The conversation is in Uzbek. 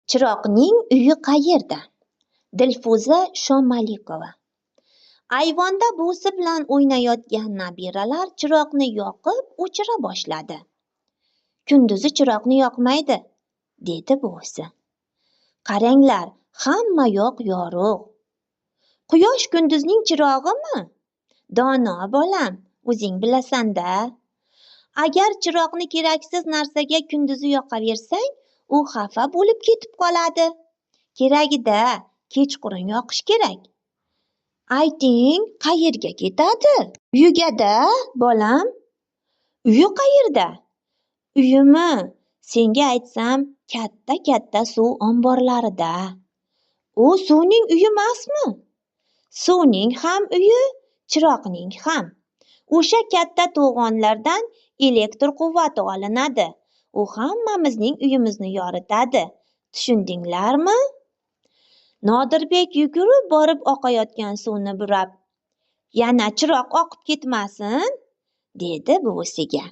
Chiroqning uyi qayerda? Dilfuza Shomalikova. Ayvonda buvisi bilan o'ynayotgan nabiralar chiroqni yoqib, o'chira boshladi. Kunduzi chiroqni yoqmaydi, dedi buvisi. Qaranglar, hamma yoq yorug'. Quyosh kunduzning chirog'imi? Dono bolam, o'zing bilasan-da. Agar chiroqni keraksiz narsaga kunduzi yoqaversang, u xafa bo'lib ketib qoladi. Keragida kechqurun yoqish kerak. Ayting, qayerga ketadi? Uyiga-da, bolam. Uyi qayerda? Uyimi, senga aytsam, katta-katta suv omborlarida. U suvning uyi emasmi? Suvning ham uyi, chiroqning ham. O'sha katta to'g'onlardan elektr quvvati olinadi. U hammamizning uyimizni yoritadi. Tushundinglarmi? Nodirbek yugurib borib oqayotgan suvni burab, yana chiroq oqib ketmasin, dedi buvisiga.